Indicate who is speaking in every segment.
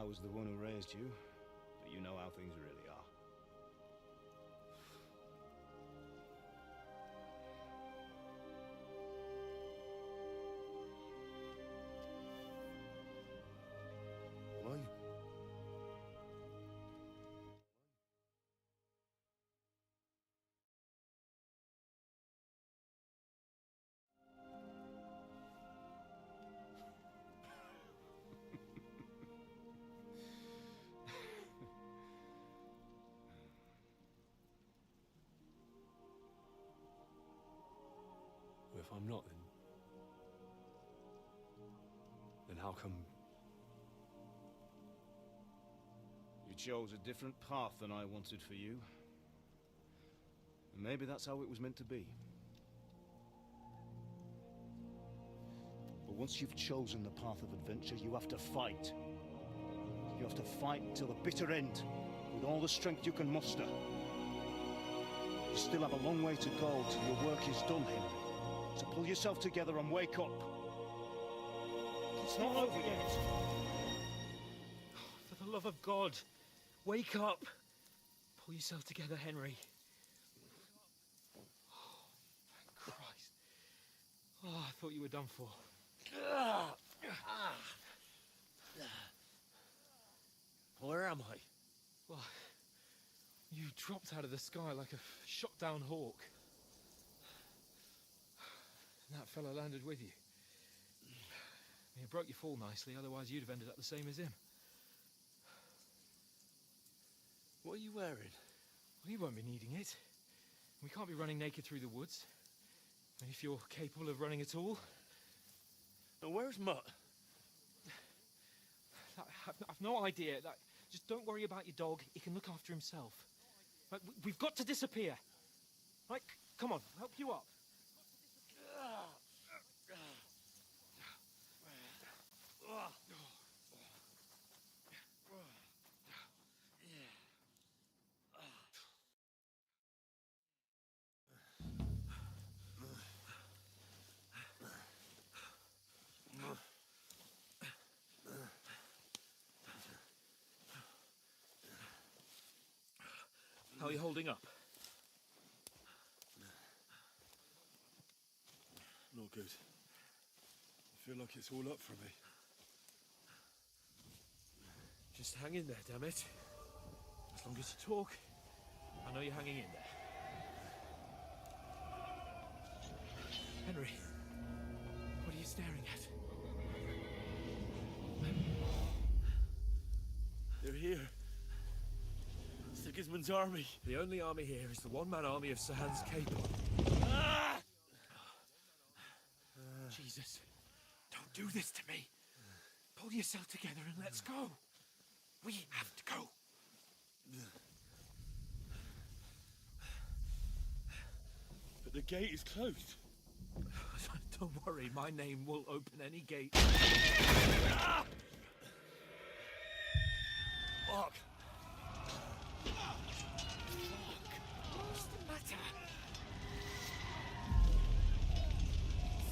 Speaker 1: I was the one who raised you, but you know how things really are.
Speaker 2: Why?
Speaker 3: If I'm not, then how come?
Speaker 1: You chose a different path than I wanted for you. And maybe that's how it was meant to be. But once you've chosen the path of adventure, you have to fight. You have to fight till the bitter end, with all the strength you can muster. You still have a long way to go till your work is done, Henry. So pull yourself together and wake up. It's not over yet.
Speaker 4: For the love of God, wake up. Pull yourself together, Henry. Oh, thank Christ. Oh, I thought you were done for.
Speaker 2: Where am I?
Speaker 4: Well, you dropped out of the sky like a shot-down hawk. And that fella landed with you. You broke your fall nicely, otherwise you'd have ended up the same as him.
Speaker 2: What are you wearing?
Speaker 4: Well, you won't be needing it. We can't be running naked through the woods. And if you're capable of running at all...
Speaker 2: Now, where's Mutt?
Speaker 4: I've no idea. Just don't worry about your dog. He can look after himself. Right, we've got to disappear. Right, come on, I'll help you up. How are you holding up?
Speaker 3: Not good. I feel like it's all up for me.
Speaker 4: Just hang in there, damn it. As long as you talk, I know you're hanging in there. Henry, what are you staring at?
Speaker 2: They're here. Sigismund's army.
Speaker 4: The only army here is the one-man army of Sahan's capable. Jesus, don't do this to me. Pull yourself together and let's go. We have to go.
Speaker 2: But the gate is closed.
Speaker 4: Don't worry, my name will open any gate.
Speaker 2: Fuck.
Speaker 4: What's the matter?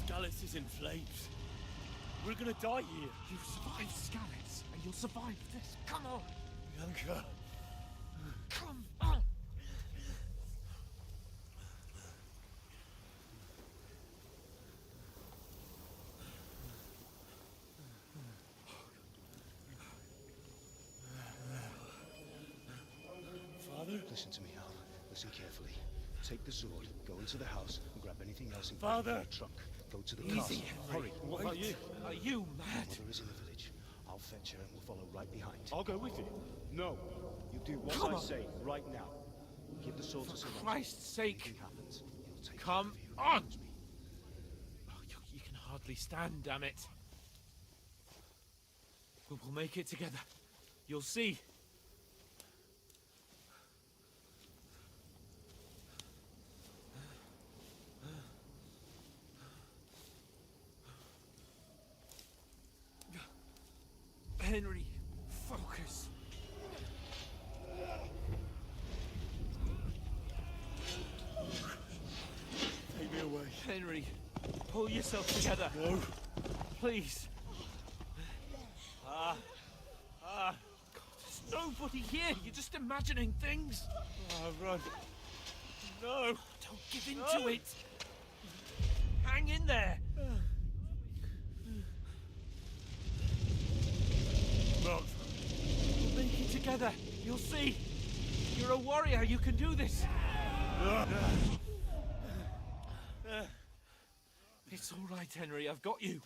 Speaker 2: Scallis is in flames. We're gonna die here.
Speaker 4: You survived Scallis, and you'll survive this. Come on!
Speaker 2: Bianca.
Speaker 4: Come on!
Speaker 2: Father?
Speaker 1: Listen to me, Al. Listen carefully. Take the sword, go into the house, and grab anything else in
Speaker 2: Father!
Speaker 1: the trunk. Go to the
Speaker 4: Easy,
Speaker 1: castle.
Speaker 4: Henry.
Speaker 1: Hurry. What about you?
Speaker 4: Are you mad?
Speaker 1: Mother is in the village. I'll fetch her and we'll follow right behind.
Speaker 2: I'll go with you.
Speaker 1: No. You do what
Speaker 4: Come
Speaker 1: I
Speaker 4: on.
Speaker 1: say right now. Give the sword to someone.
Speaker 4: Christ's sake!
Speaker 1: Anything happens, he'll take
Speaker 4: Come
Speaker 1: care of you.
Speaker 4: on.
Speaker 1: Trust me.
Speaker 4: Oh, you can hardly stand, damn it. But we'll make it together. You'll see. Henry, focus.
Speaker 2: Take me away.
Speaker 4: Henry, pull yourself together.
Speaker 2: No.
Speaker 4: Please. nobody here. You're just imagining things.
Speaker 2: Oh, run. No.
Speaker 4: Don't give in to it. Hang in there.
Speaker 2: Mom.
Speaker 4: We'll make it together. You'll see. You're a warrior. You can do this. It's all right, Henry. I've got you.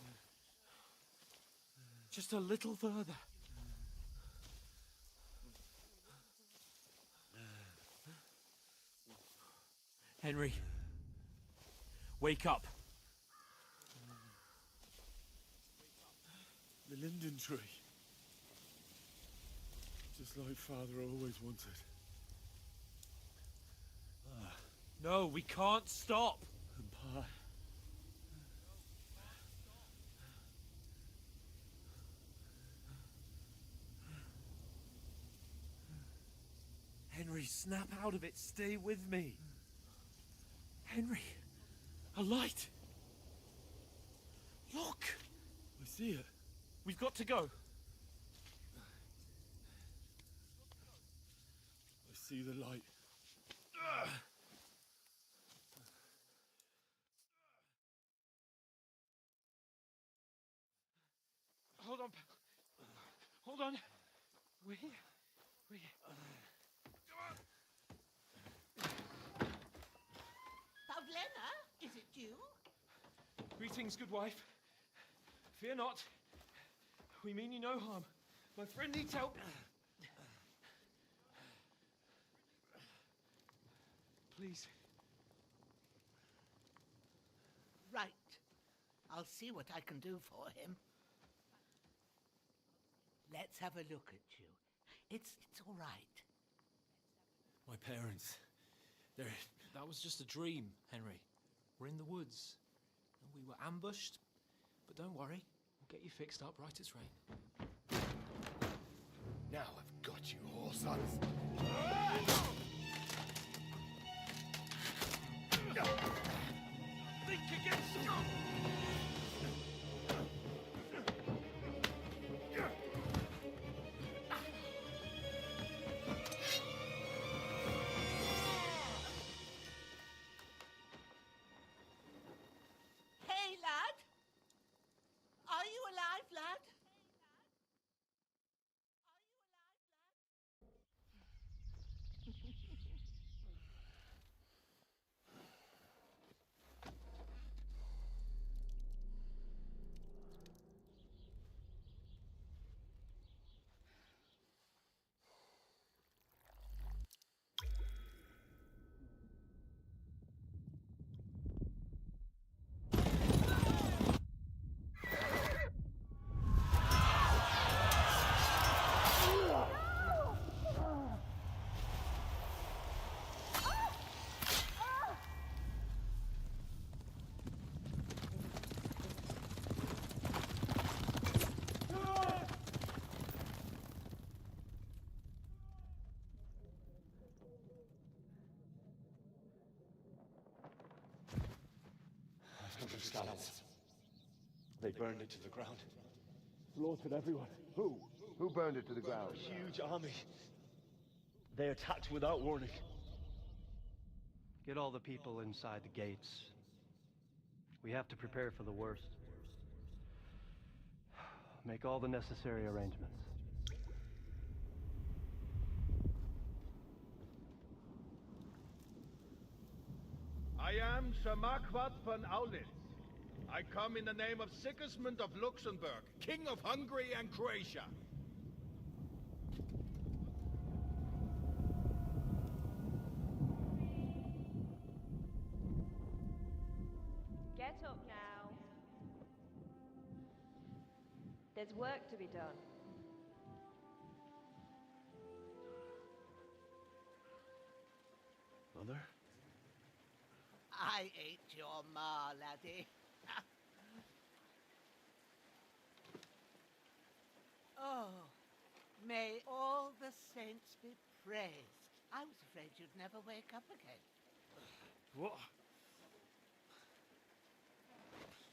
Speaker 4: Just a little further. Henry, wake up.
Speaker 2: The linden tree. Just like Father always wanted.
Speaker 4: No, we can't stop.
Speaker 2: And Pa.
Speaker 4: Henry, snap out of it. Stay with me. Henry, a light. Look.
Speaker 2: I see it.
Speaker 4: We've got to go.
Speaker 2: I see the light.
Speaker 4: Hold on. Hold on. We're here. We're here.
Speaker 5: Pavlena, is it you?
Speaker 4: Greetings, good wife. Fear not. We mean you no harm. My friend needs help. Please.
Speaker 5: Right. I'll see what I can do for him. Let's have a look at you. It's all right.
Speaker 4: My parents. That was just a dream, Henry. We're in the woods. We were ambushed. But don't worry. We'll get you fixed up right as rain.
Speaker 3: Now I've got you, whore sons.
Speaker 4: Think again, scum!
Speaker 5: Hey, lad! Are you alive, lad?
Speaker 1: Scouts. They burned it to the ground.
Speaker 2: Slaughtered everyone.
Speaker 3: Who? Who burned it to the ground?
Speaker 1: A huge army. They attacked without warning.
Speaker 6: Get all the people inside the gates. We have to prepare for the worst. Make all the necessary arrangements.
Speaker 7: I am Sir Marquardt von Aulitz. I come in the name of Sigismund of Luxembourg, King of Hungary and Croatia.
Speaker 8: Get up now. There's work to be done.
Speaker 1: Mother?
Speaker 5: I ain't your ma, laddie. Oh, may all the saints be praised. I was afraid you'd never wake up again.
Speaker 1: What?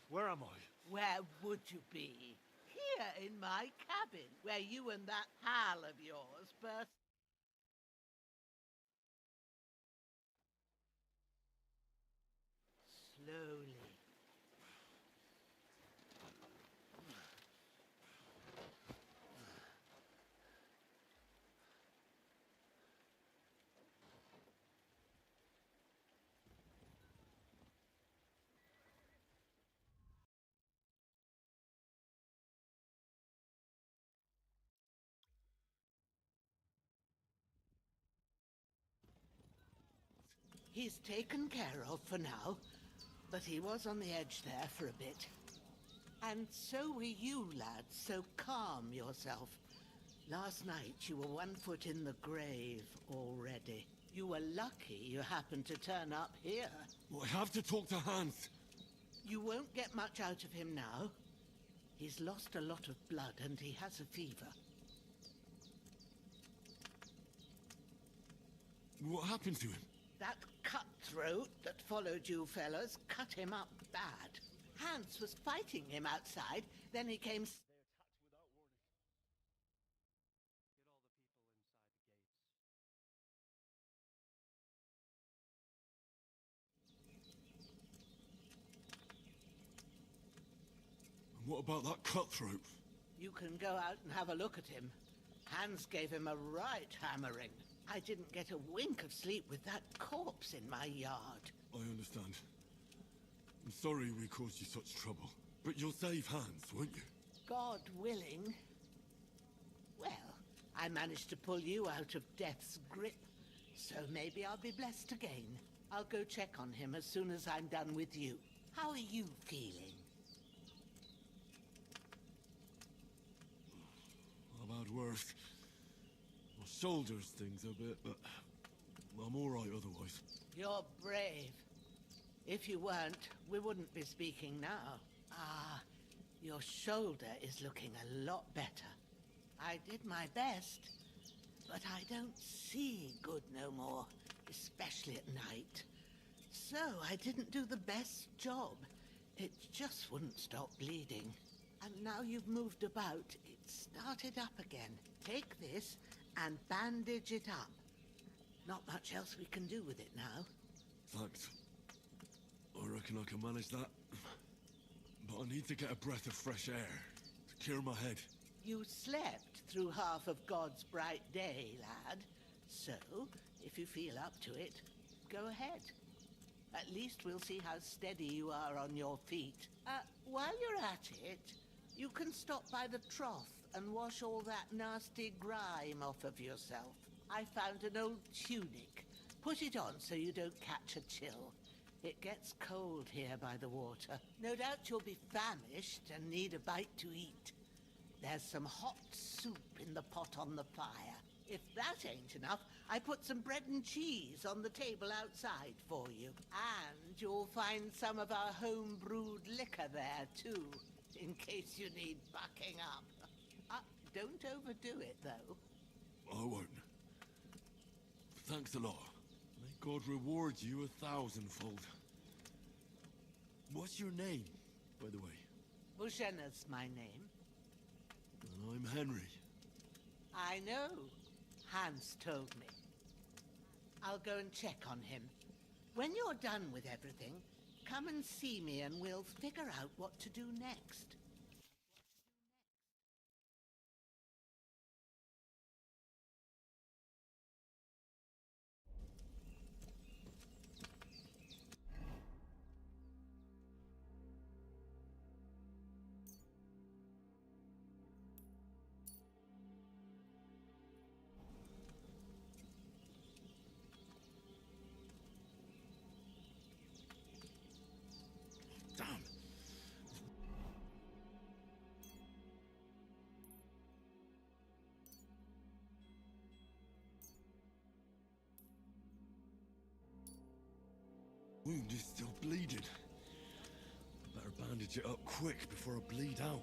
Speaker 1: Where am I?
Speaker 5: Where would you be? Here. fire in my cabin, where you and that pal of yours burst. Slowly. He's taken care of for now, but he was on the edge there for a bit. And so were you, lad, so calm yourself. Last night you were 1 foot in the grave already. You were lucky you happened to turn up here.
Speaker 3: Well, I have to talk to Hans.
Speaker 5: You won't get much out of him now. He's lost a lot of blood and he has a fever.
Speaker 3: What happened to him?
Speaker 5: That cutthroat that followed you fellas cut him up bad. Hans was fighting him outside, then he came...
Speaker 3: And what about that cutthroat?
Speaker 5: You can go out and have a look at him. Hans gave him a right hammering. I didn't get a wink of sleep with that corpse in my yard.
Speaker 3: I understand. I'm sorry we caused you such trouble. But you'll save Hans, won't you?
Speaker 5: God willing. Well, I managed to pull you out of death's grip, so maybe I'll be blessed again. I'll go check on him as soon as I'm done with you. How are you feeling?
Speaker 3: I've had worse. My shoulder stings a bit, but I'm all right otherwise.
Speaker 5: You're brave. If you weren't, we wouldn't be speaking now. Ah, your shoulder is looking a lot better. I did my best, but I don't see good no more, especially at night. So I didn't do the best job. It just wouldn't stop bleeding. And now you've moved about, it started up again. Take this and bandage it up. Not much else we can do with it now.
Speaker 3: Thanks. I reckon I can manage that. But I need to get a breath of fresh air to clear my head.
Speaker 5: You slept through half of God's bright day, lad. So, if you feel up to it, go ahead. At least we'll see how steady you are on your feet. While you're at it, you can stop by the trough and wash all that nasty grime off of yourself. I found an old tunic. Put it on so you don't catch a chill. It gets cold here by the water. No doubt you'll be famished and need a bite to eat. There's some hot soup in the pot on the fire. If that ain't enough, I put some bread and cheese on the table outside for you. And you'll find some of our home-brewed liquor there, too, in case you need bucking up. Don't overdo it, though.
Speaker 3: I won't. Thanks a lot. May God reward you 1,000-fold. What's your name, by the way?
Speaker 5: Bushena's my name.
Speaker 3: And I'm Henry.
Speaker 5: I know. Hans told me. I'll go and check on him. When you're done with everything, come and see me and we'll figure out what to do next.
Speaker 3: Damn. Wound is still bleeding. I better bandage it up quick before I bleed out.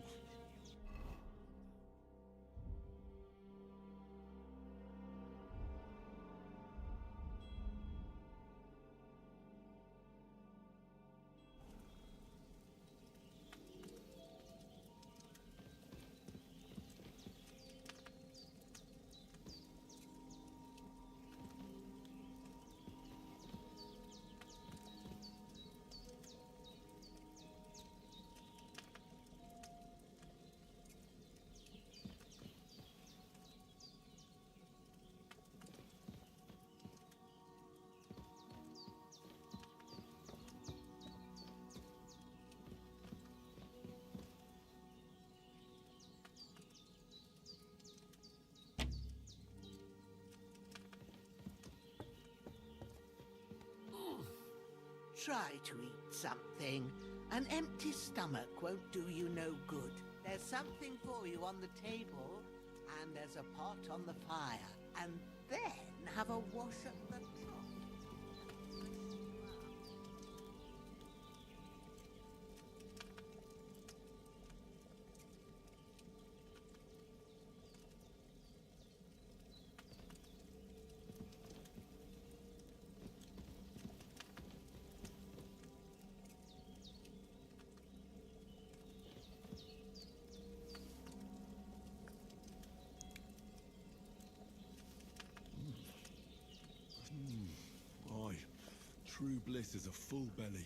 Speaker 5: try to eat something. An empty stomach won't do you no good. There's something for you on the table, and there's a pot on the fire. And then have a wash at the top.
Speaker 3: Aye, true bliss is a full belly.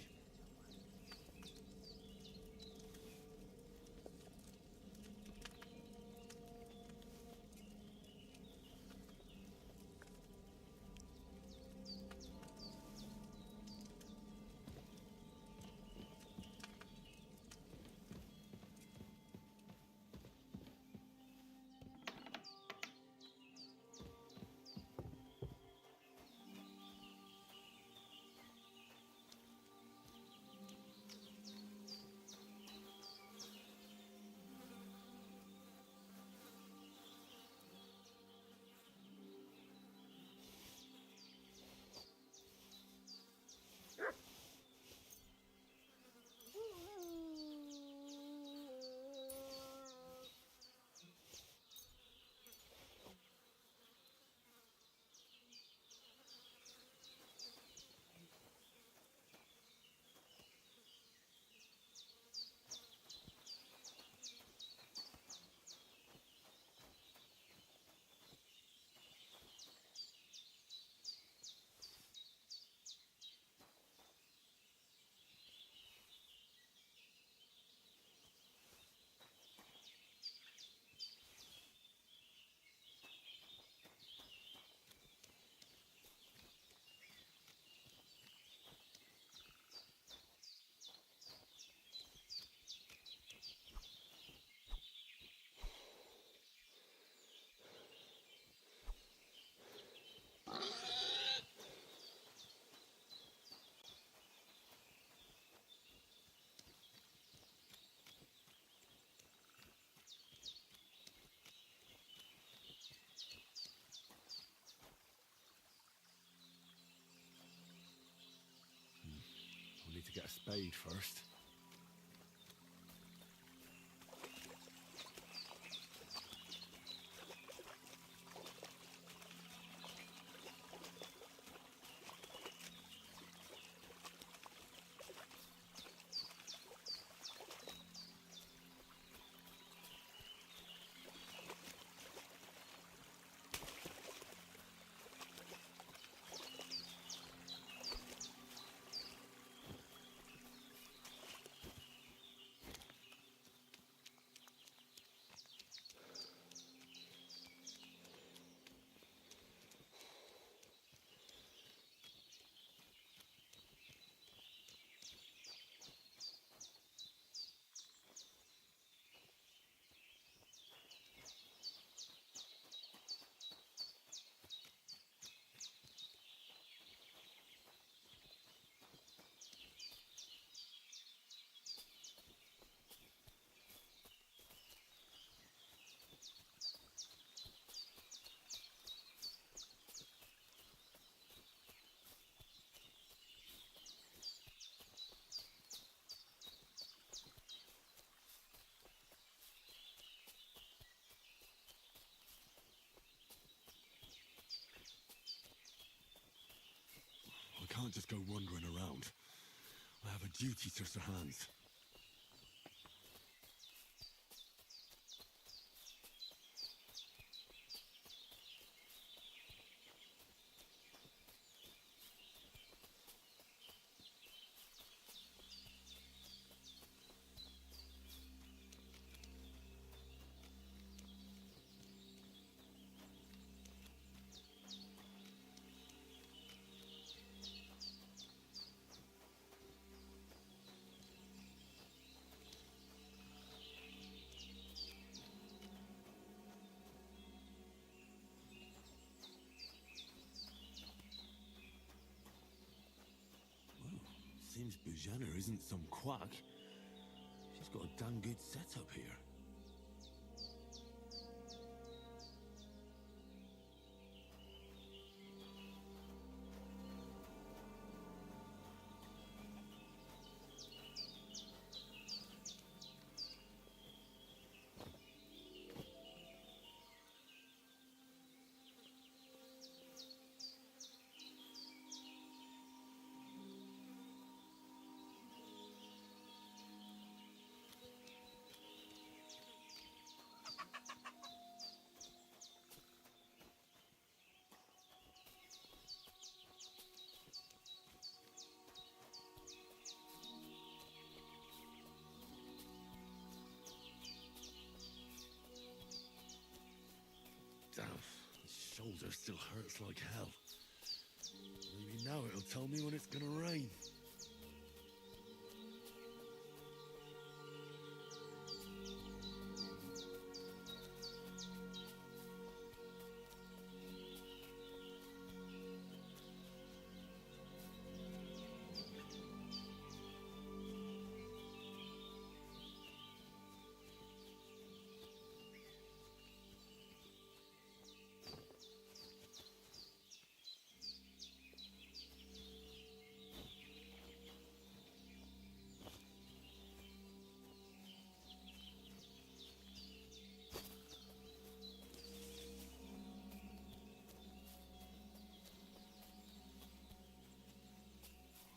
Speaker 3: We'll need to get a spade first. I can't just go wandering around. I have a duty to Sir Hans. Seems Bujana isn't some quack. She's got a damn good setup here. Damn, his shoulder still hurts like hell. Maybe now it'll tell me when it's gonna rain.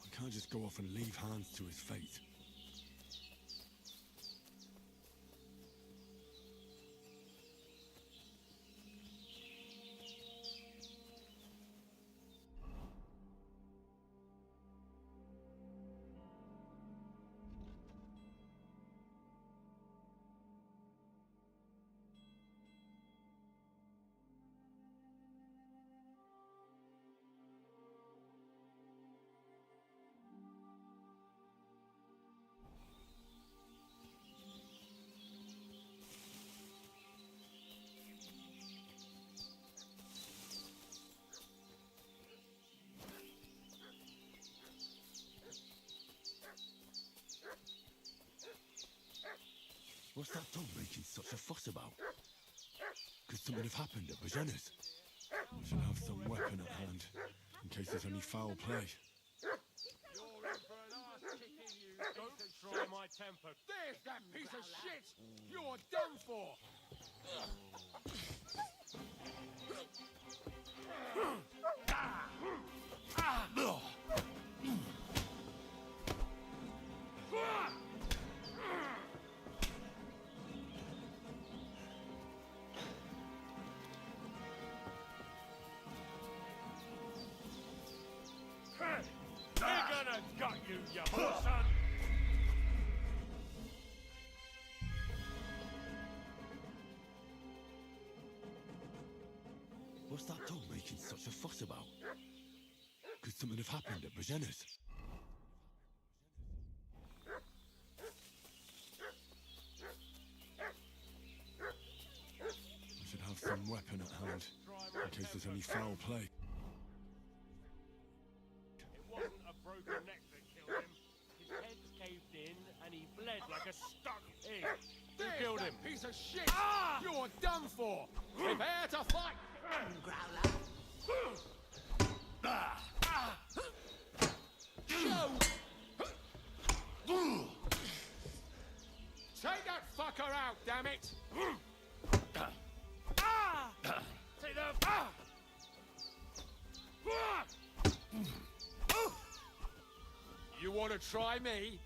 Speaker 3: I can't just go off and leave Hans to his fate. What's that dog making such a fuss about? Could something have happened at Bojana's? I should have some weapon at hand, in case there's any foul play.
Speaker 7: You're in for an ass kicking, you. Don't try my temper. There's that piece of shit! You're done for! They're gonna gut you, you son!
Speaker 3: What's that dog making such a fuss about? Could something have happened at Bojana's? I should have some weapon at hand, in case there's any foul play.
Speaker 7: It wasn't a broken neck that killed him. His head's caved in and he bled like a stuck pig. Who killed him? Piece of shit! Ah! You're done for! Prepare to fight!
Speaker 5: Growler.
Speaker 7: Take that fucker out, damn it! Take the... You want to try me?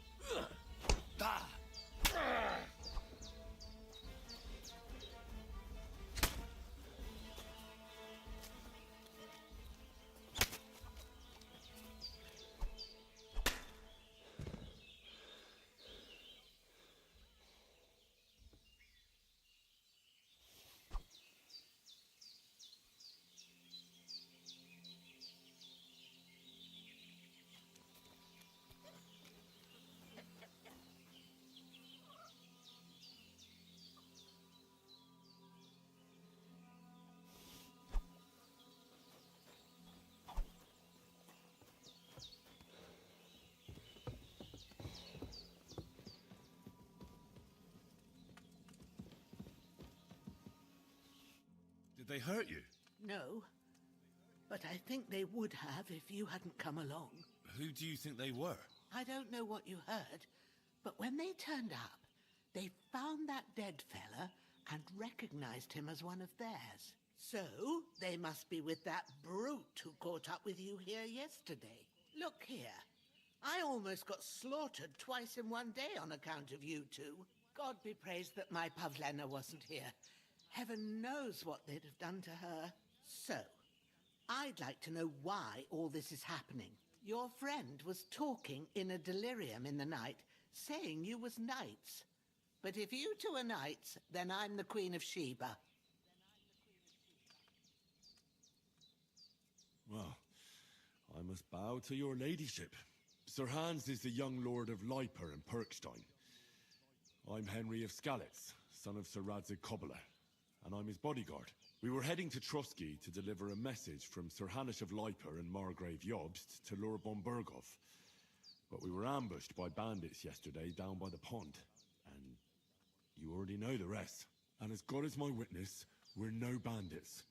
Speaker 3: Did they hurt you?
Speaker 5: No, but I think they would have if you hadn't come along.
Speaker 3: Who do you think they were?
Speaker 5: I don't know what you heard, but when they turned up, they found that dead fella and recognized him as one of theirs. So, they must be with that brute who caught up with you here yesterday. Look here. I almost got slaughtered twice in one day on account of you two. God be praised that my Pavlena wasn't here. Heaven knows what they'd have done to her. So, I'd like to know why all this is happening. Your friend was talking in a delirium in the night, saying you was knights. But if you two are knights, then I'm the Queen of Sheba.
Speaker 3: Well, I must bow to your ladyship. Sir Hans is the young lord of Leiper and Perkstein. I'm Henry of Skalitz, son of Sir Radzig Kobyla, and I'm his bodyguard. We were heading to Trotsky to deliver a message from Sir Hanish of Leiper and Margrave Jobst to Lord von Berghoff. But we were ambushed by bandits yesterday down by the pond, and you already know the rest. And as God is my witness, we're no bandits.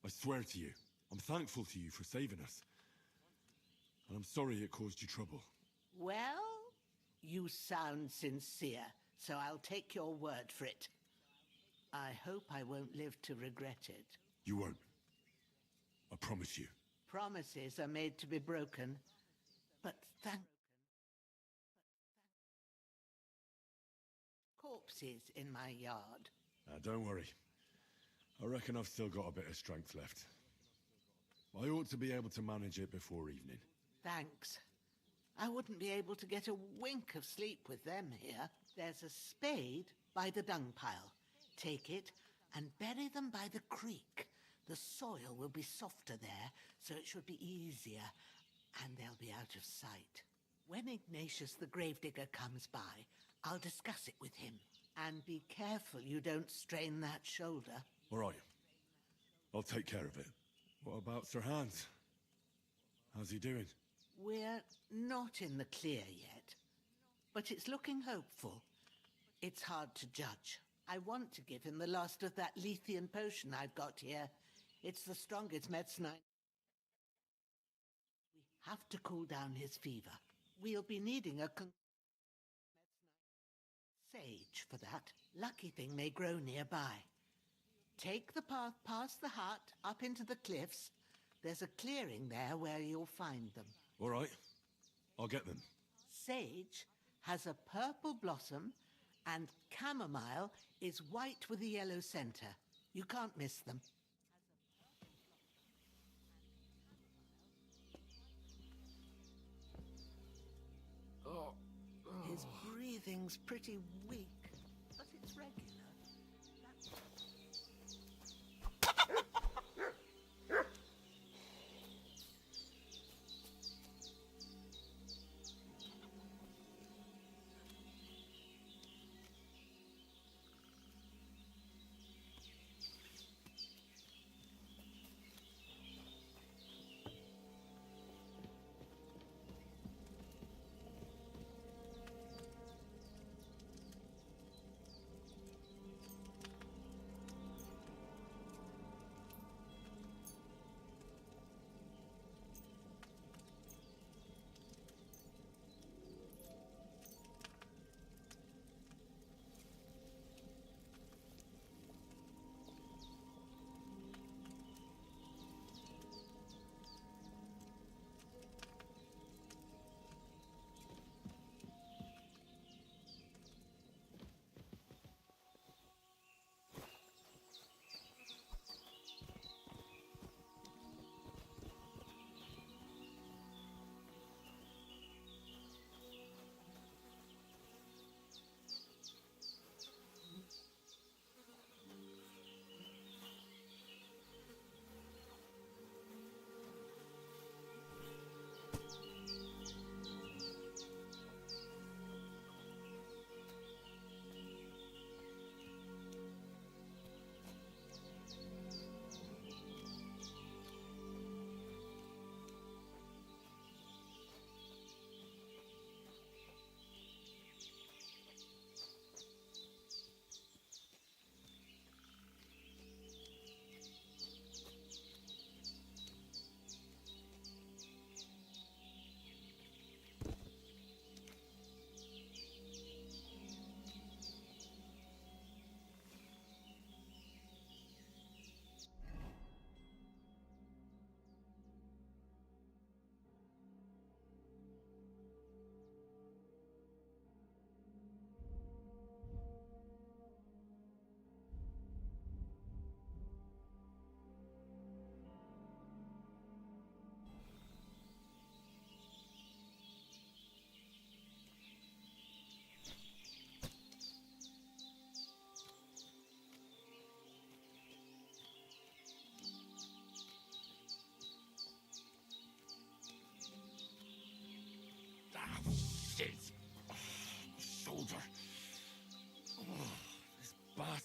Speaker 3: I swear to you, I'm thankful to you for saving us. And I'm sorry it caused you trouble.
Speaker 5: Well, you sound sincere, so I'll take your word for it. I hope I won't live to regret it.
Speaker 3: You won't. I promise you.
Speaker 5: Promises are made to be broken, but corpses in my yard.
Speaker 3: Don't worry. I reckon I've still got a bit of strength left. I ought to be able to manage it before evening.
Speaker 5: Thanks. I wouldn't be able to get a wink of sleep with them here. There's a spade by the dung pile. Take it and bury them by the creek. The soil will be softer there, so it should be easier, and they'll be out of sight. When Ignatius the gravedigger comes by, I'll discuss it with him. And be careful you don't strain that shoulder.
Speaker 3: All right. I'll take care of it. What about Sir Hans? How's he doing?
Speaker 5: We're not in the clear yet, but it's looking hopeful. It's hard to judge. I want to give him the last of that Lethean potion I've got here. It's the strongest medicine We have to cool down his fever. We'll be needing a sage for that. Lucky thing may grow nearby. Take the path past the hut, up into the cliffs. There's a clearing there where you'll find them.
Speaker 3: All right. I'll get them.
Speaker 5: Sage has a purple blossom, and chamomile is white with a yellow center. You can't miss them. His breathing's pretty weak, but it's regular.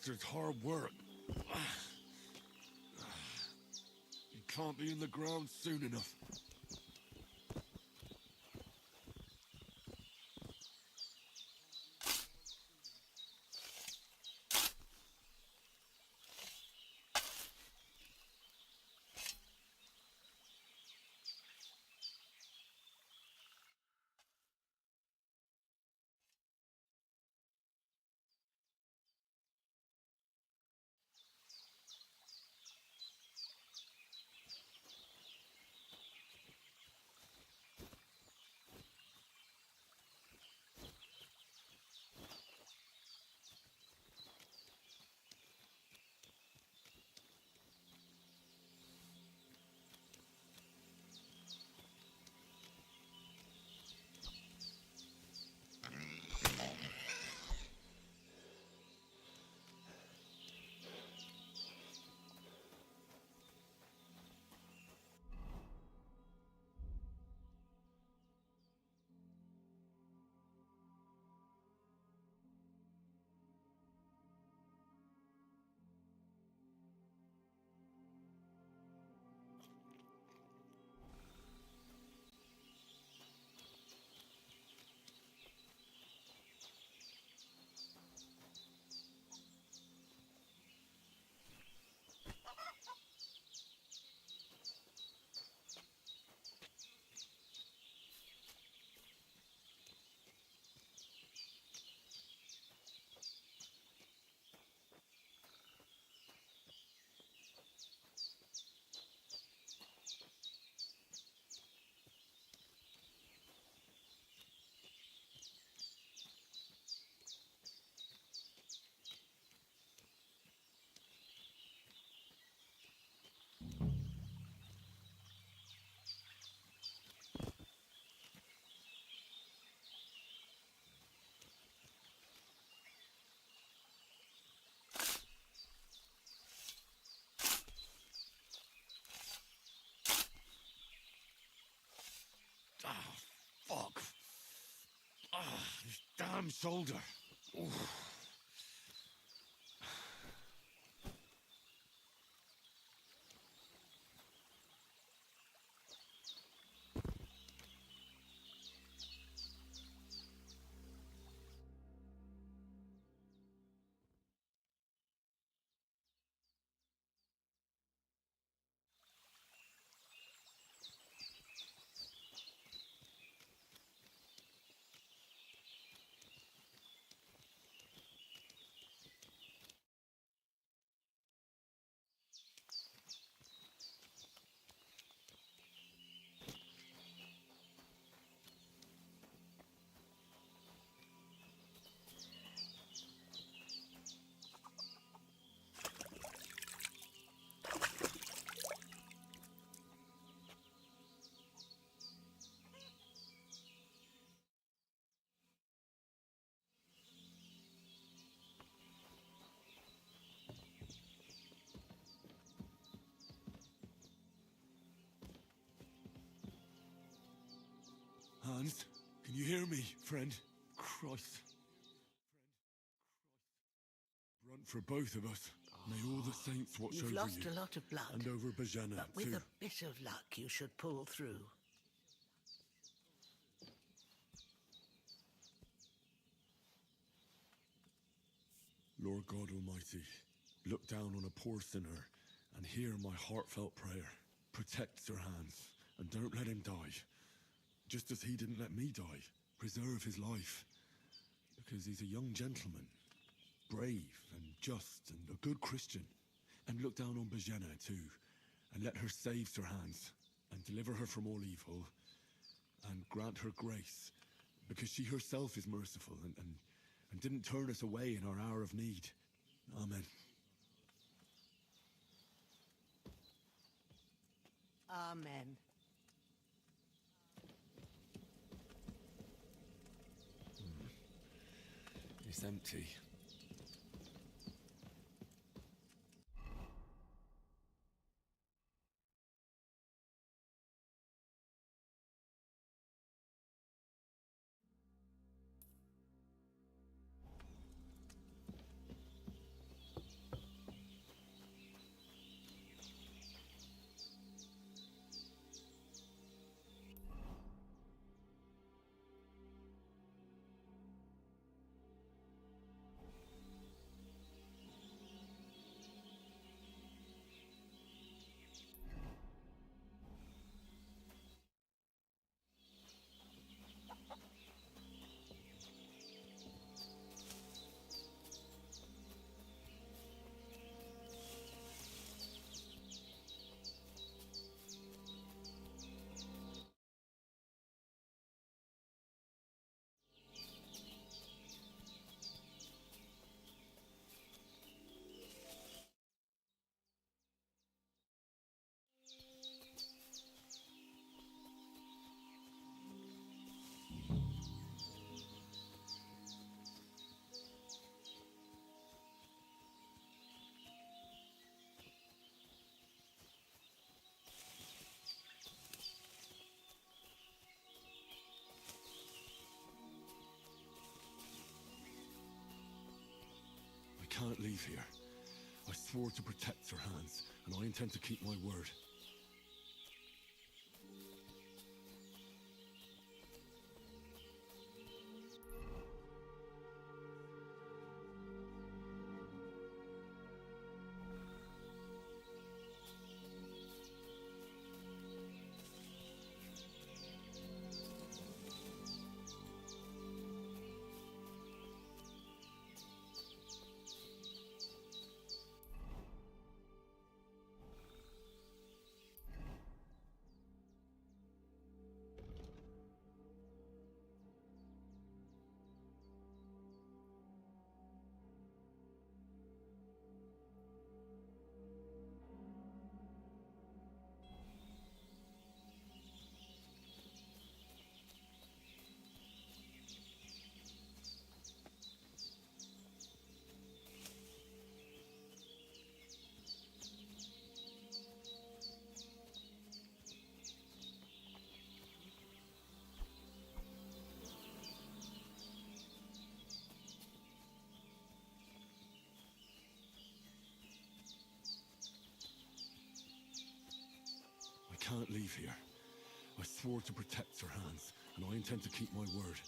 Speaker 3: bastard's hard work. He can't be in the ground soon enough. Fuck. This damn shoulder. Oof. Hans, can you hear me, friend? Christ. Run for both of us. May all the saints watch
Speaker 5: You've
Speaker 3: over
Speaker 5: lost
Speaker 3: you.
Speaker 5: a lot of blood,
Speaker 3: And over Bajana,
Speaker 5: but with
Speaker 3: too.
Speaker 5: a bit of luck, you should pull through.
Speaker 3: Lord God Almighty, look down on a poor sinner and hear my heartfelt prayer. Protect Sir Hans, and don't let him die. Just as he didn't let me die. Preserve his life. Because he's a young gentleman. Brave and just and a good Christian. And look down on Bajena too. And let her save Sir Hans. And deliver her from all evil. And grant her grace. Because she herself is merciful and didn't turn us away in our hour of need. Amen.
Speaker 5: Amen.
Speaker 3: It's empty. leave here. I swore to protect Sir Hans, and I intend to keep my word. I can't leave here. I swore to protect Sir Hans, and I intend to keep my word.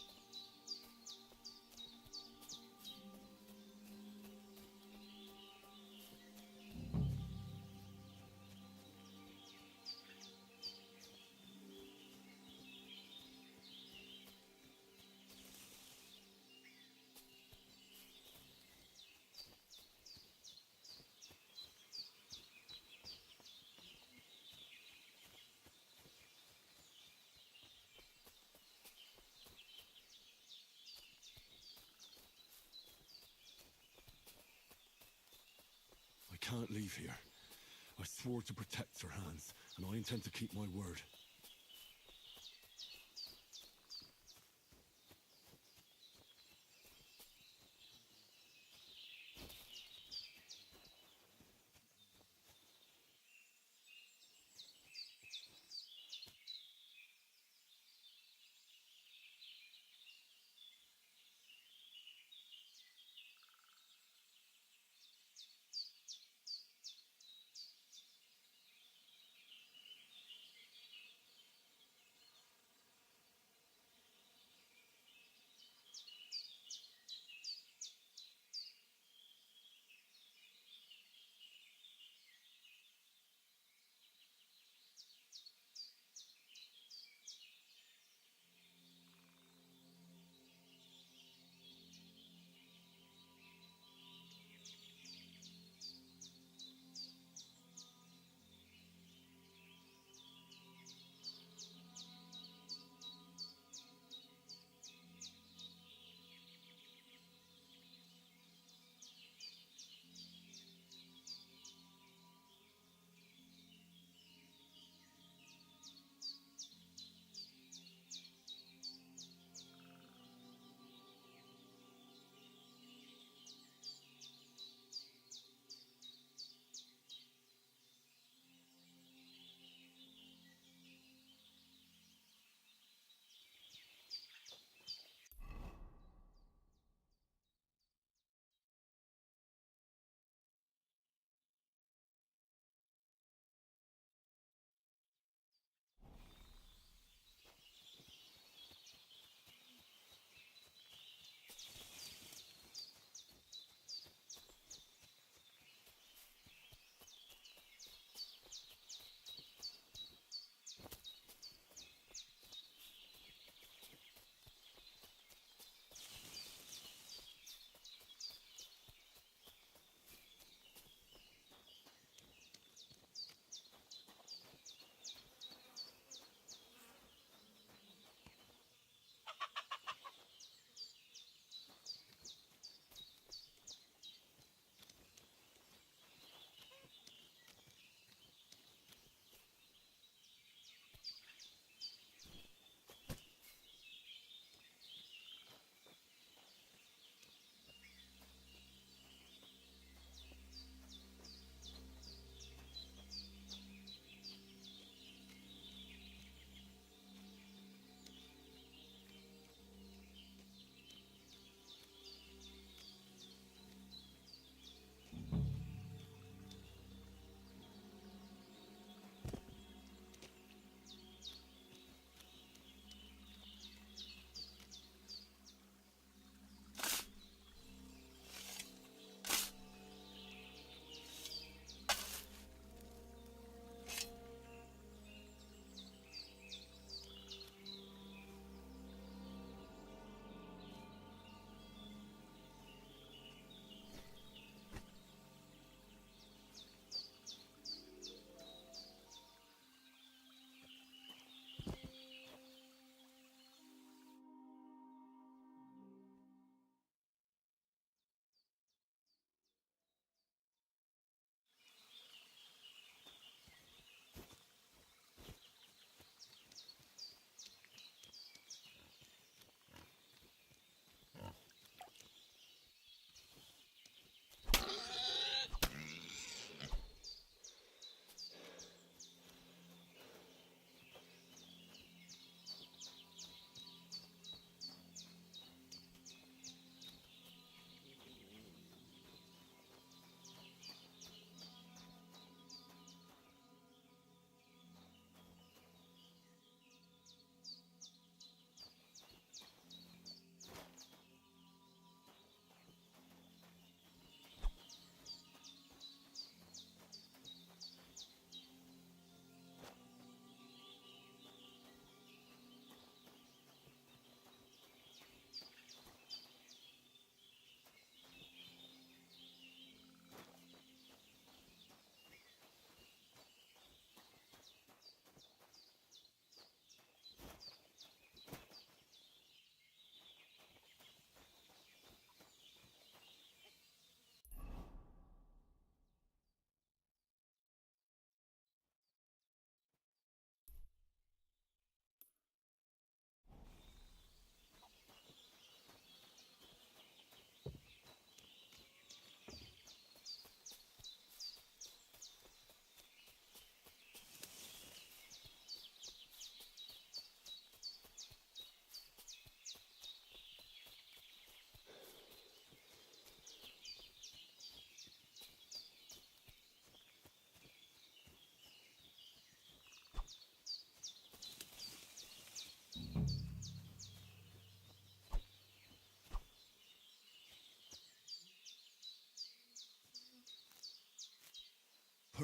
Speaker 3: I can't leave here. I swore to protect Sir Hans, and I intend to keep my word.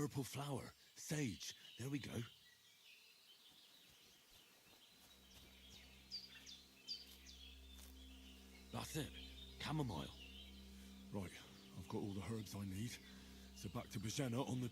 Speaker 3: purple flower. Sage. There we go. That's it. Chamomile. Right, I've got all the herbs I need. So back to Bajena on the...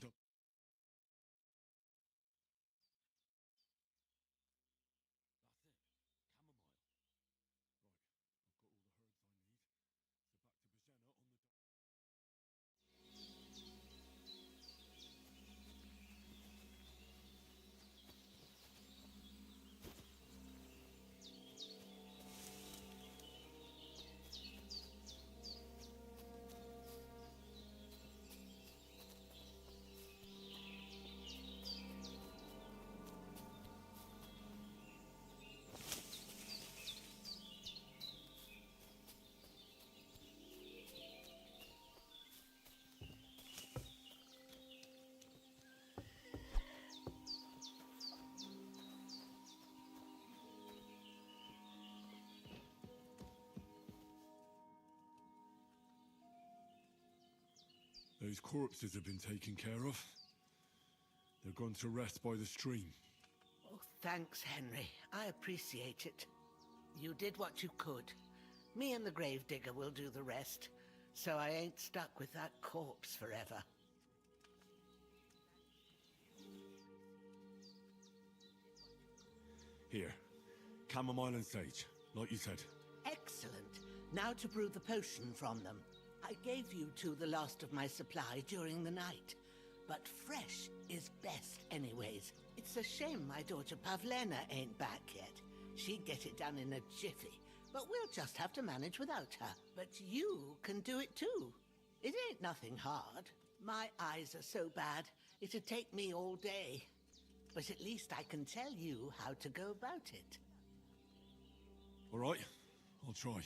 Speaker 3: Those corpses have been taken care of. They're gone to rest by the stream.
Speaker 5: Oh, thanks, Henry. I appreciate it. You did what you could. Me and the gravedigger will do the rest, so I ain't stuck with that corpse forever.
Speaker 3: Here. Chamomile and sage, like you said.
Speaker 5: Excellent. Now to brew the potion from them. I gave you two the last of my supply during the night, but fresh is best anyways. It's a shame my daughter Pavlena ain't back yet. She'd get it done in a jiffy, but we'll just have to manage without her. But you can do it too. It ain't nothing hard. My eyes are so bad, it'd take me all day. But at least I can tell you how to go about it.
Speaker 3: All right, I'll try.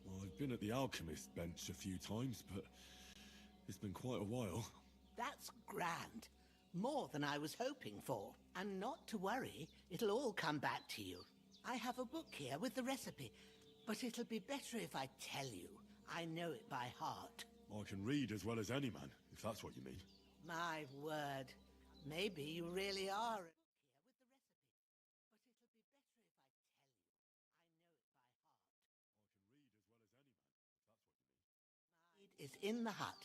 Speaker 3: Well, I've been at the alchemist bench a few times, but it's been quite a while.
Speaker 5: That's grand. More than I was hoping for. And not to worry, it'll all come back to you. I have a book here with the recipe, but it'll be better if I tell you. I know it by heart.
Speaker 3: I can read as well as any man, if that's what you mean.
Speaker 5: My word. Maybe you really are. Is in the hut.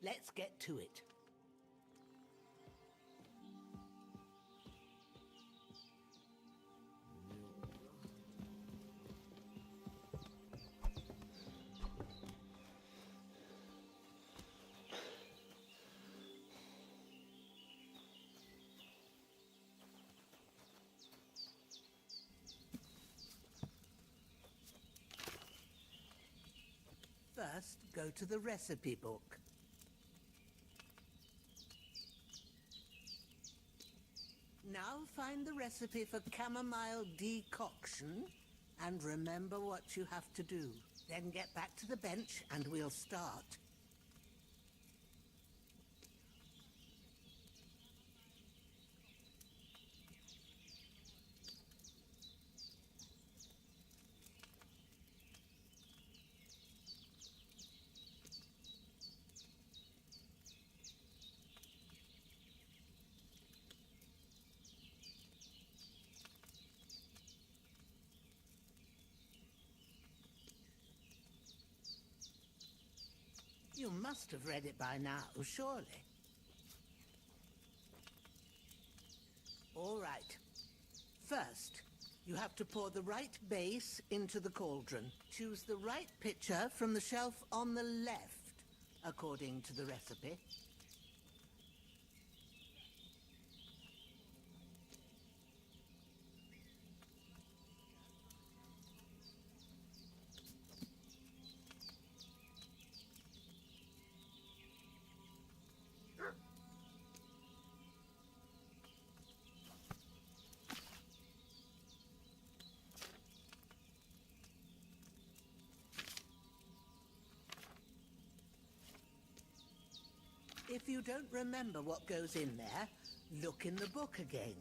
Speaker 5: Let's get to it. First, go to the recipe book. Now find the recipe for chamomile decoction and remember what you have to do. Then get back to the bench and we'll start. You must have read it by now, surely. All right. First, you have to pour the right base into the cauldron. Choose the right pitcher from the shelf on the left, according to the recipe. If you don't remember what goes in there, look in the book again.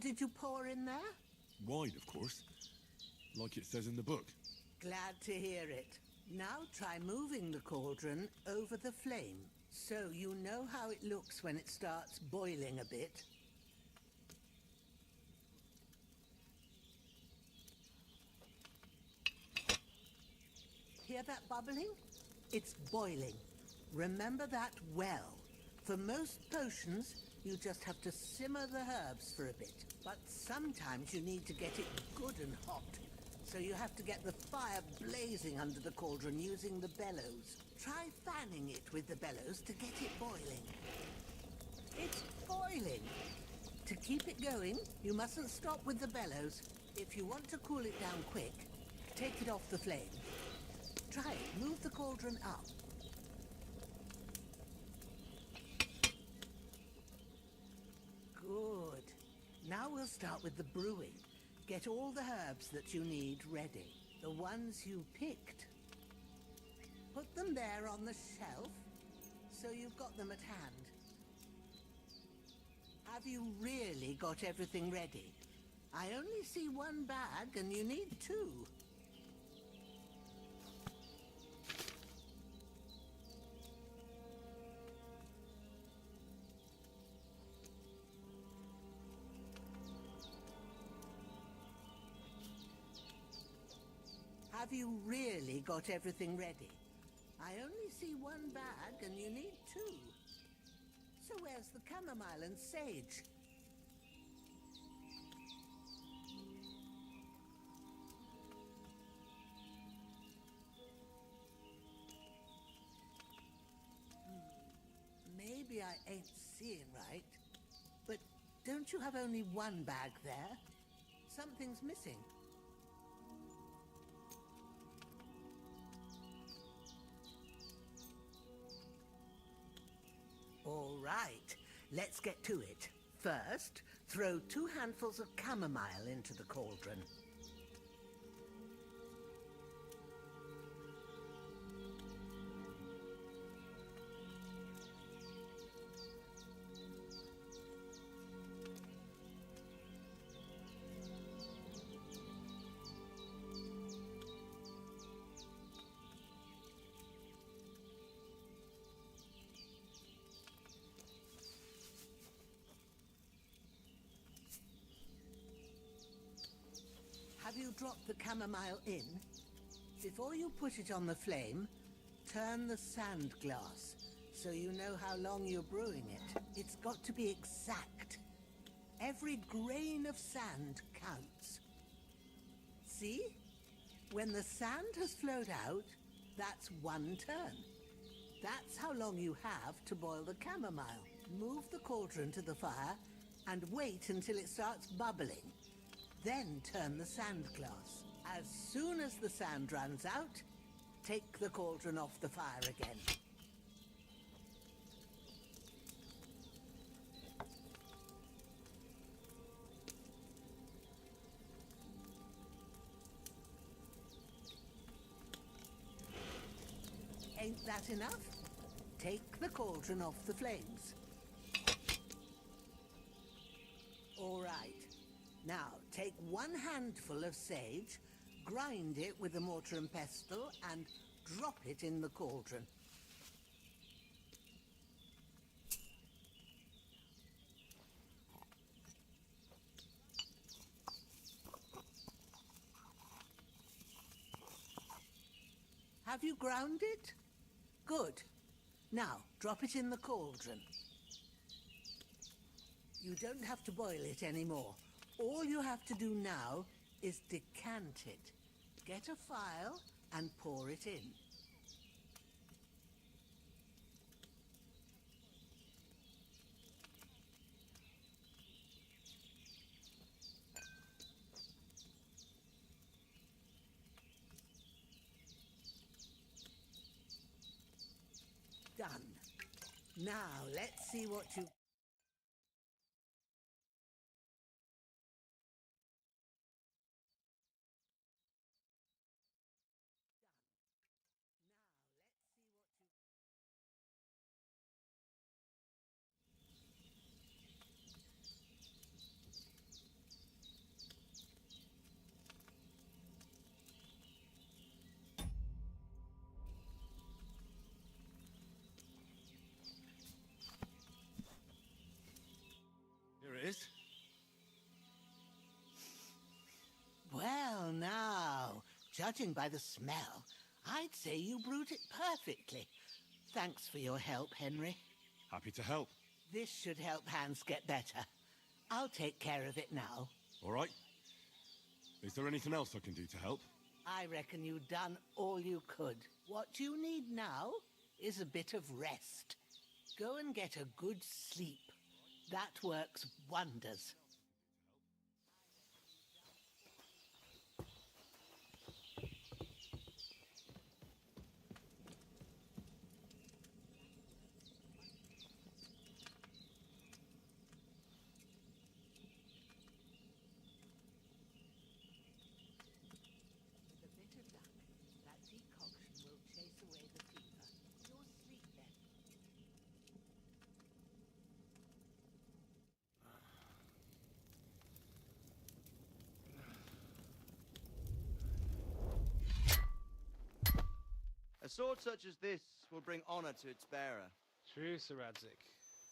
Speaker 5: did you pour in there?
Speaker 3: Wine, of course. Like it says in the book.
Speaker 5: Glad to hear it. Now try moving the cauldron over the flame, so you know how it looks when it starts boiling a bit. Hear that bubbling? It's boiling. Remember that well. For most potions, you just have to simmer the herbs for a bit. But sometimes you need to get it good and hot. So you have to get the fire blazing under the cauldron using the bellows. Try fanning it with the bellows to get it boiling. It's boiling. To keep it going, you mustn't stop with the bellows. If you want to cool it down quick, take it off the flame. Try it. Move the cauldron up. Good. Now we'll start with the brewing. Get all the herbs that you need ready. The ones you picked. Put them there on the shelf, so you've got them at hand. Have you really got everything ready? I only see one bag, and you need two. Have you really got everything ready? I only see one bag and you need two. So where's the chamomile and sage? Maybe I ain't seeing right. But don't you have only one bag there? Something's missing. All right, let's get to it. First, throw 2 handfuls of chamomile into the cauldron. Have you dropped the chamomile in? Before you put it on the flame, turn the sand glass so you know how long you're brewing it. It's got to be exact. Every grain of sand counts. See? When the sand has flowed out, that's 1 turn. That's how long you have to boil the chamomile. Move the cauldron to the fire and wait until it starts bubbling. Then turn the sand glass. As soon as the sand runs out, take the cauldron off the fire again. Ain't that enough? Take the cauldron off the flames. All right. Now, take 1 handful of sage, grind it with a mortar and pestle, and drop it in the cauldron. Have you ground it? Good. Now, drop it in the cauldron. You don't have to boil it anymore. All you have to do now is decant it. Get a phial and pour it in. Done. Now, let's see what you... judging by the smell, I'd say you brewed it perfectly. Thanks for your help, Henry.
Speaker 3: Happy to help.
Speaker 5: This should help Hans get better. I'll take care of it now.
Speaker 3: All right. Is there anything else I can do to help?
Speaker 5: I reckon you've done all you could. What you need now is a bit of rest. Go and get a good sleep. That works wonders. With a bit of luck, that decoction will chase away the fever. You'll sleep then.
Speaker 9: A sword such as this will bring honor to its bearer.
Speaker 7: True, Sir Radzik.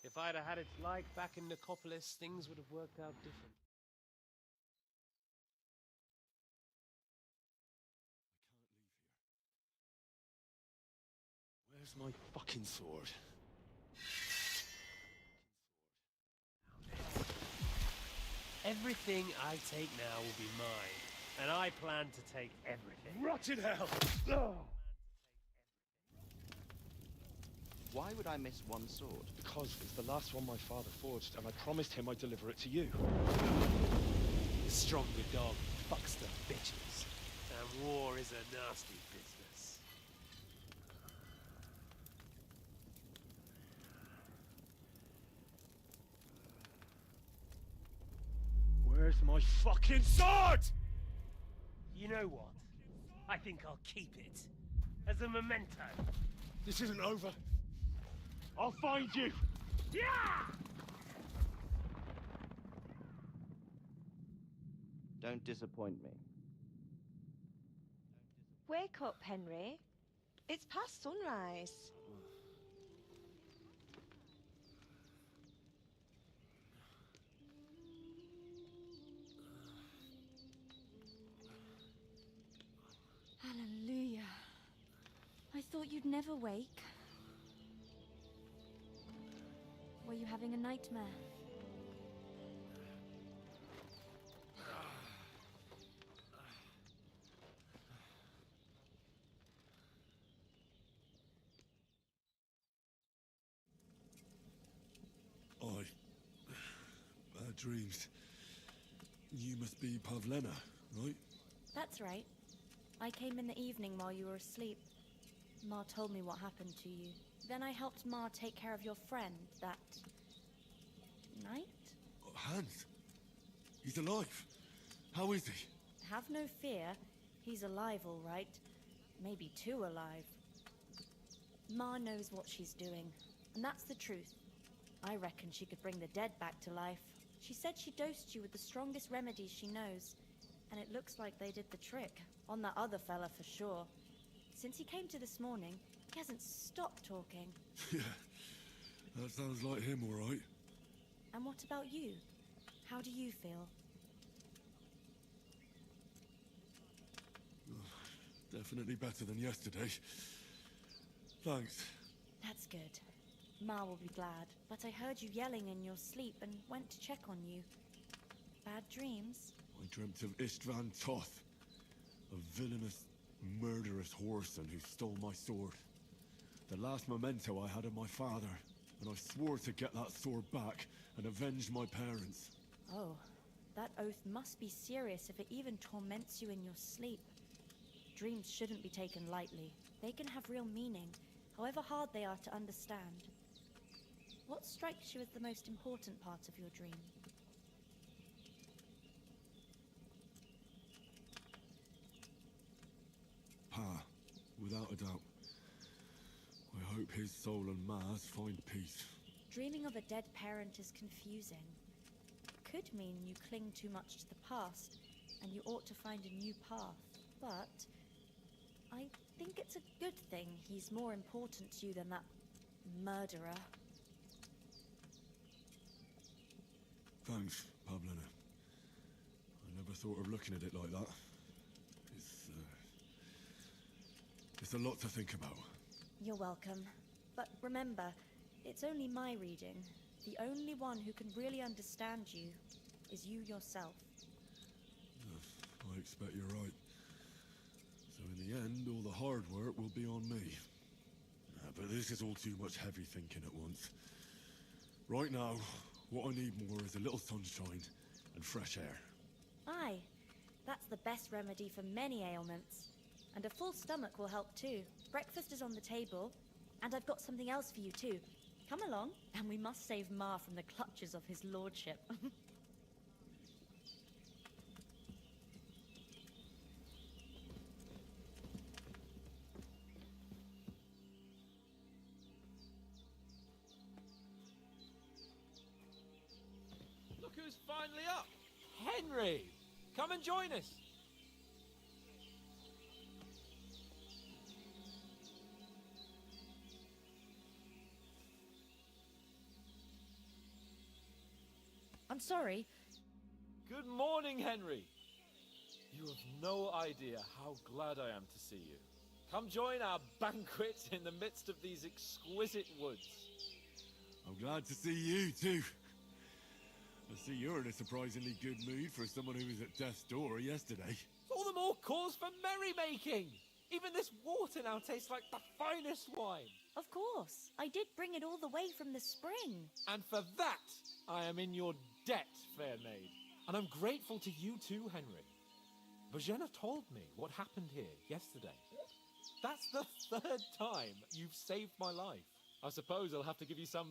Speaker 7: If I'd have had its like back in Nicopolis, things would have worked out different.
Speaker 2: Where's my fucking sword?
Speaker 7: Everything I take now will be mine, and I plan to take everything.
Speaker 2: Rotted hell!
Speaker 9: Why would I miss one sword?
Speaker 2: Because it's the last one my father forged, and I promised him I'd deliver it to you.
Speaker 7: The stronger dog fucks the bitches, and war is a nasty business.
Speaker 2: Where's my fucking sword?
Speaker 7: You know what? I think I'll keep it as a memento.
Speaker 2: This isn't over. I'll find you!
Speaker 7: Yeah!
Speaker 9: Don't disappoint me.
Speaker 8: Wake up, Henry. It's past sunrise.
Speaker 10: Hallelujah. I thought you'd never wake. Were you having a nightmare?
Speaker 3: Bad dreams. You must be Pavlena, right?
Speaker 10: That's right. I came in the evening while you were asleep. Ma told me what happened to you. Then I helped Ma take care of your friend that night?
Speaker 3: Oh, Hans. He's alive. How is he?
Speaker 10: Have no fear. He's alive, all right. Maybe too alive. Ma knows what she's doing, and that's the truth. I reckon she could bring the dead back to life. She said she dosed you with the strongest remedies she knows, and it looks like they did the trick. On that other fella for sure. Since he came to this morning, he hasn't stopped talking.
Speaker 3: Yeah, that sounds like him, all right.
Speaker 10: And what about you? How do you feel?
Speaker 3: Definitely better than yesterday. Thanks.
Speaker 10: That's good. Ma will be glad, but I heard you yelling in your sleep and went to check on you. Bad dreams?
Speaker 3: I dreamt of Istvan Toth, a villainous, murderous whoreson who stole my sword. The last memento I had of my father, and I swore to get that sword back and avenge my parents.
Speaker 10: Oh, that oath must be serious if it even torments you in your sleep. Dreams shouldn't be taken lightly. They can have real meaning, however hard they are to understand. What strikes you as the most important part of your dream?
Speaker 3: Pa, without a doubt. I hope his soul and Ma's find peace.
Speaker 10: Dreaming of a dead parent is confusing. Could mean you cling too much to the past, and you ought to find a new path. But I think it's a good thing he's more important to you than that murderer.
Speaker 3: Thanks, Pavlena. I never thought of looking at it like that. It's That's a lot to think about.
Speaker 10: You're welcome. But remember, it's only my reading. The only one who can really understand you is you yourself.
Speaker 3: I expect you're right. So in the end, all the hard work will be on me. But this is all too much heavy thinking at once. Right now, what I need more is a little sunshine and fresh air.
Speaker 10: Aye, that's the best remedy for many ailments. And a full stomach will help too. Breakfast is on the table, and I've got something else for you too. Come along, and we must save Ma from the clutches of his lordship.
Speaker 4: Look who's finally up! Henry! Come and join us!
Speaker 10: I'm sorry.
Speaker 4: Good morning, Henry! You have no idea how glad I am to see you. Come join our banquet in the midst of these exquisite woods.
Speaker 3: I'm glad to see you too. I see you're in a surprisingly good mood for someone who was at death's door yesterday.
Speaker 4: All the more cause for merrymaking! Even this water now tastes like the finest wine.
Speaker 10: Of course. I did bring it all the way from the spring.
Speaker 4: And for that, I am in your debt, fair maid. And I'm grateful to you too, Henry. Bojena told me what happened here yesterday. That's the third time you've saved my life. I suppose I'll have to give you some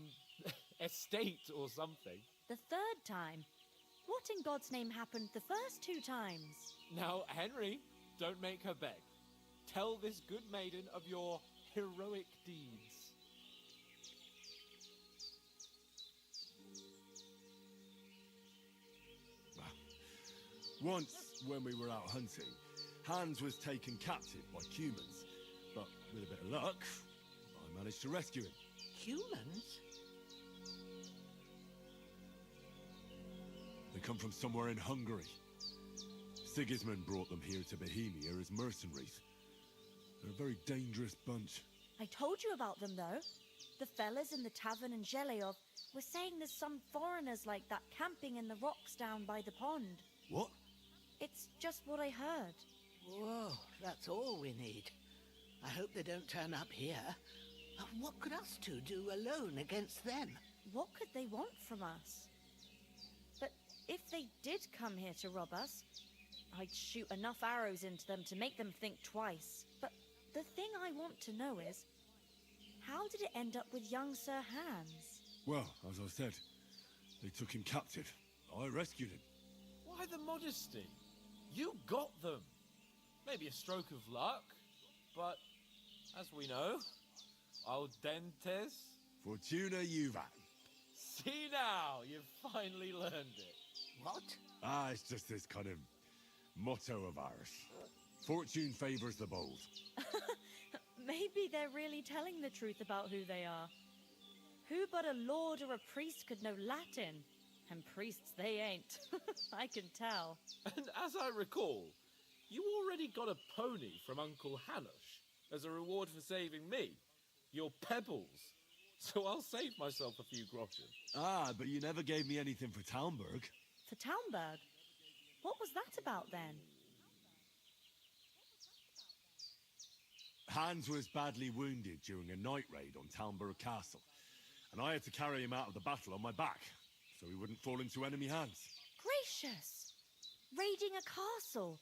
Speaker 4: estate or something.
Speaker 10: The third time? What in God's name happened the first 2 times?
Speaker 4: Now, Henry, don't make her beg. Tell this good maiden of your heroic deeds.
Speaker 3: Once, when we were out hunting, Hans was taken captive by humans. But with a bit of luck, I managed to rescue him.
Speaker 5: Humans?
Speaker 3: They come from somewhere in Hungary. Sigismund brought them here to Bohemia as mercenaries. They're a very dangerous bunch.
Speaker 10: I told you about them, though. The fellas in the tavern in Zheleyov were saying there's some foreigners like that camping in the rocks down by the pond.
Speaker 3: What?
Speaker 10: It's just what I heard.
Speaker 5: Whoa, that's all we need. I hope they don't turn up here. What could us two do alone against them?
Speaker 10: What could they want from us? But if they did come here to rob us, I'd shoot enough arrows into them to make them think twice. But the thing I want to know is, how did it end up with young Sir Hans?
Speaker 3: Well, as I said, they took him captive. I rescued him.
Speaker 4: Why the modesty? You got them. Maybe a stroke of luck, but as we know, audentes.
Speaker 3: Fortuna juvat.
Speaker 4: See now, you've finally learned it.
Speaker 5: What?
Speaker 3: It's just this kind of motto of ours. Fortune favors the bold.
Speaker 10: Maybe they're really telling the truth about who they are. Who but a lord or a priest could know Latin? And priests they ain't. I can tell.
Speaker 4: And as I recall, you already got a pony from Uncle Hanush as a reward for saving me. Your pebbles. So I'll save myself a few groschen.
Speaker 3: But you never gave me anything for Talmberg.
Speaker 10: For Talmberg? What was that about then?
Speaker 3: Hans was badly wounded during a night raid on Talmberg Castle, and I had to carry him out of the battle on my back, so he wouldn't fall into enemy hands.
Speaker 10: Gracious! Raiding a castle?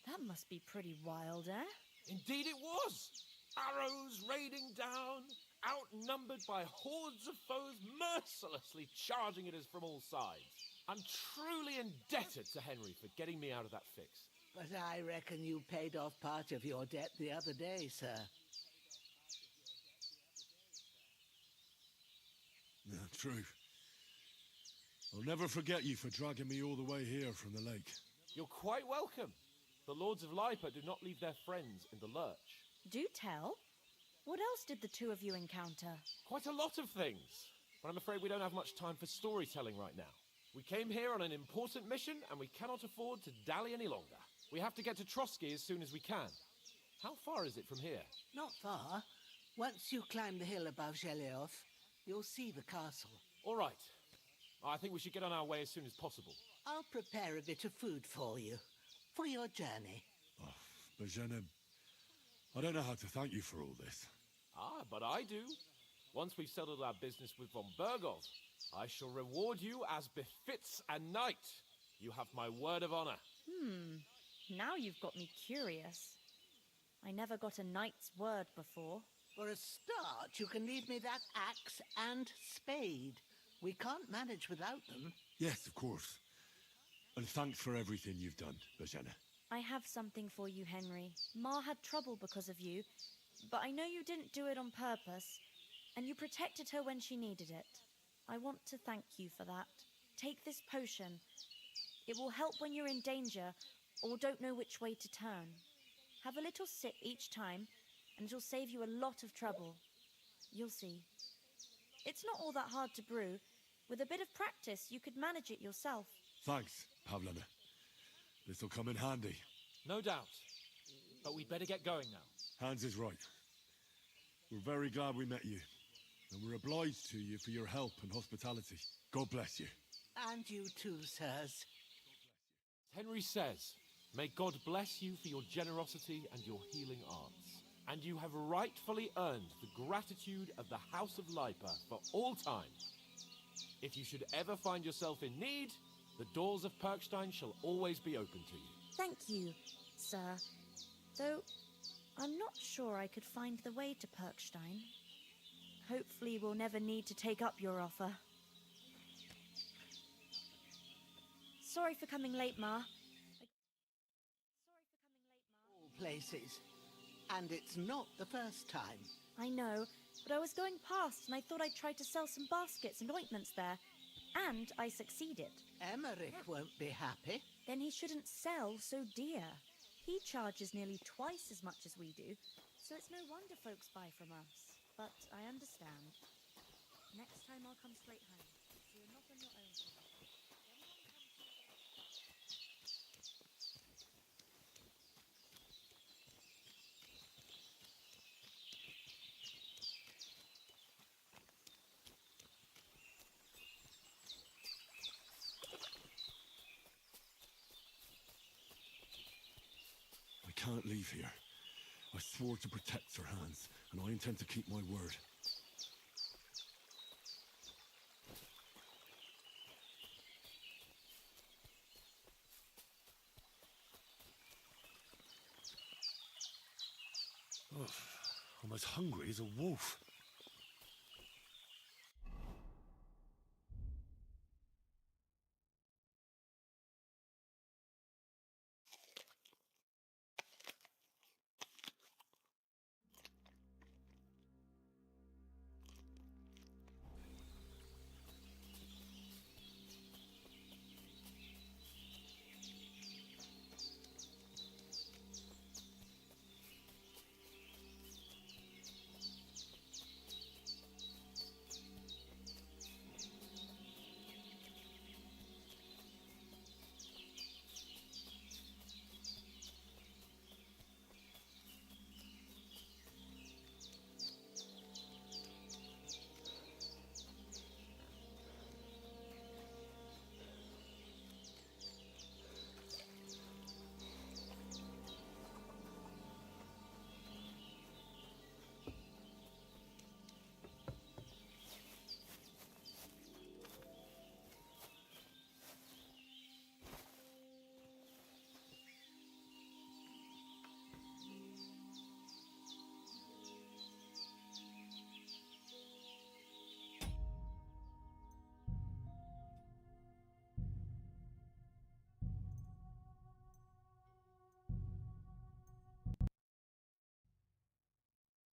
Speaker 10: That must be pretty wild, eh?
Speaker 4: Indeed it was! Arrows raining down, outnumbered by hordes of foes mercilessly charging at us from all sides. I'm truly indebted to Henry for getting me out of that fix.
Speaker 5: But I reckon you paid off part of your debt the other day, sir.
Speaker 3: Yeah, true. I'll never forget you for dragging me all the way here from the lake.
Speaker 4: You're quite welcome. The Lords of Lipa do not leave their friends in the lurch.
Speaker 10: Do tell. What else did the two of you encounter?
Speaker 4: Quite a lot of things. But I'm afraid we don't have much time for storytelling right now. We came here on an important mission, and we cannot afford to dally any longer. We have to get to Trotsky as soon as we can. How far is it from here?
Speaker 5: Not far. Once you climb the hill above Gelios, you'll see the castle.
Speaker 4: All right. I think we should get on our way as soon as possible.
Speaker 5: I'll prepare a bit of food for you, for your journey.
Speaker 3: Oh, Bajena, I don't know how to thank you for all this.
Speaker 4: Ah, but I do. Once we've settled our business with von Bergov, I shall reward you as befits a knight. You have my word of honor.
Speaker 10: Now you've got me curious. I never got a knight's word before.
Speaker 5: For a start, you can leave me that axe and spade. We can't manage without them.
Speaker 3: Yes, of course. And thanks for everything you've done, Bajena.
Speaker 10: I have something for you, Henry. Ma had trouble because of you, but I know you didn't do it on purpose, and you protected her when she needed it. I want to thank you for that. Take this potion. It will help when you're in danger or don't know which way to turn. Have a little sip each time, and it'll save you a lot of trouble. You'll see. It's not all that hard to brew. With a bit of practice, you could manage it yourself.
Speaker 3: Thanks, Pavlana. This'll come in handy.
Speaker 4: No doubt. But we'd better get going now.
Speaker 3: Hans is right. We're very glad we met you. And we're obliged to you for your help and hospitality. God bless you.
Speaker 5: And you too, sirs.
Speaker 4: Henry says, may God bless you for your generosity and your healing arts. And you have rightfully earned the gratitude of the House of Lipa for all time. If you should ever find yourself in need, the doors of Perkstein shall always be open to you.
Speaker 10: Thank you, sir. Though, I'm not sure I could find the way to Perkstein. Hopefully we'll never need to take up your offer. Sorry for coming late, Ma.
Speaker 5: All places. And it's not the first time.
Speaker 10: I know, but I was going past and I thought I'd try to sell some baskets and ointments there. And I succeeded.
Speaker 5: Emmerich won't be happy.
Speaker 10: Then he shouldn't sell so dear. He charges nearly twice as much as we do, so it's no wonder folks buy from us. But I understand. Next time I'll come straight home, so you're not on your own.
Speaker 3: I can't leave here. I swore to protect Sir Hans, and I intend to keep my word. Oh, I'm as hungry as a wolf.